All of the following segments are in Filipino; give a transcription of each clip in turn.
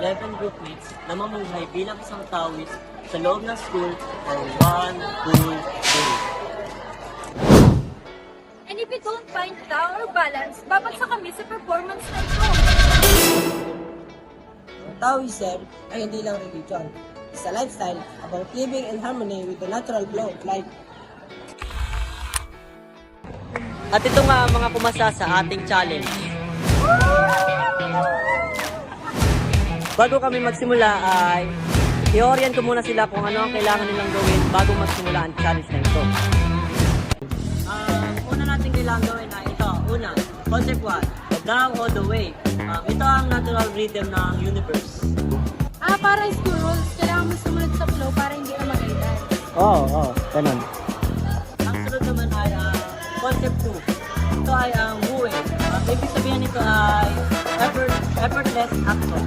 11 groupmates na mamumuhay bilang isang Taoist sa loob ng school for 1 full day. And if we don't find Tao or balance, babagsak kami sa performance na ito. Taoism ay hindi lang religion. It's a lifestyle about living in harmony with the natural flow of life. At ito nga ang mga pumasa sa ating challenge. Bago kami magsimula ay i-orient ko muna sila kung ano ang kailangan nilang gawin bago magsimula ang challenge na ito. Una natin kailangan gawin ay ito. Una, concept 1, the Tao or the Way. Ito ang natural rhythm ng universe. Para school rules, kailangan mo sumunod sa flow para hindi ka mag-aidan. Oo, ganun. Ang sunod naman ay concept 2. Ito ay ang Wu Wei. Ibig sabihin nito ay effortless action.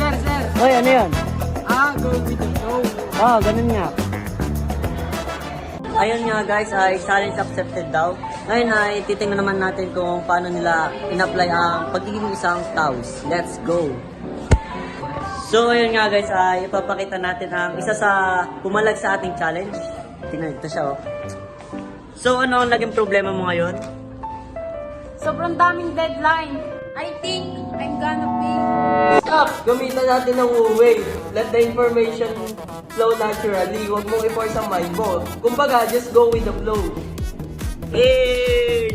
Sir! Hoy, ano yun? Go with the flow. Ganun nga. Ayun nga guys, ay challenge accepted daw. Ngayon ay titingnan naman natin kung paano nila in-apply ang pagiging isang Taoist. Let's go! So ayun nga guys, ay ipapakita natin ang isa sa pumalag sa ating challenge. Tingnan, ito siya oh. So ano ang naging problema mo ngayon? Sobrang daming deadline. I think I'm gonna be... Stop! Gamitan natin ng Wu Wei. Let the information flow naturally. Huwag mong i-force ang mind mo. Kumbaga, just go with the flow. Hey!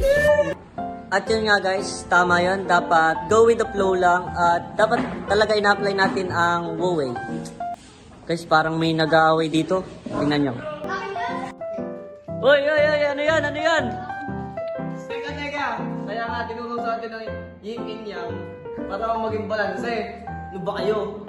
At yun nga guys, tama yun. Dapat go with the flow lang. At dapat talaga ina-apply natin ang Wu Wei. Guys, parang may nag-aaway dito. Tingnan nyo. Hoy! Ano yan? Ano yan? Teka. Kaya nga, tinulong sa atin ng yin and yang para maging balanse. Ano ba kayo?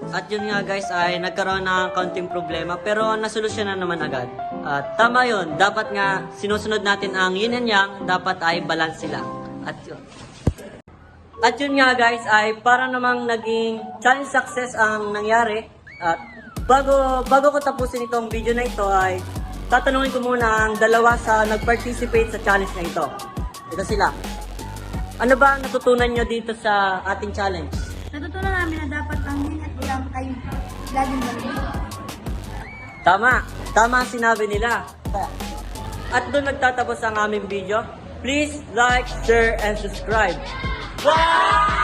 At yun nga guys ay nagkaroon ng kaunting problema pero nasolusyonan naman agad. At tama yun, dapat nga sinusunod natin ang yin and yang, dapat ay balance sila. At yun nga guys ay para namang naging challenge success ang nangyari. At bago ko tapusin itong video na ito ay tatanungin ko muna ang dalawa sa nag-participate sa challenge na ito. Ito sila. Ano ba ang natutunan nyo dito sa ating challenge? Natutunan namin na dapat ang yin at yang ay laging balik. Tama ang sinabi nila. At doon nagtatapos ang aming video. Please like, share, and subscribe. Wow!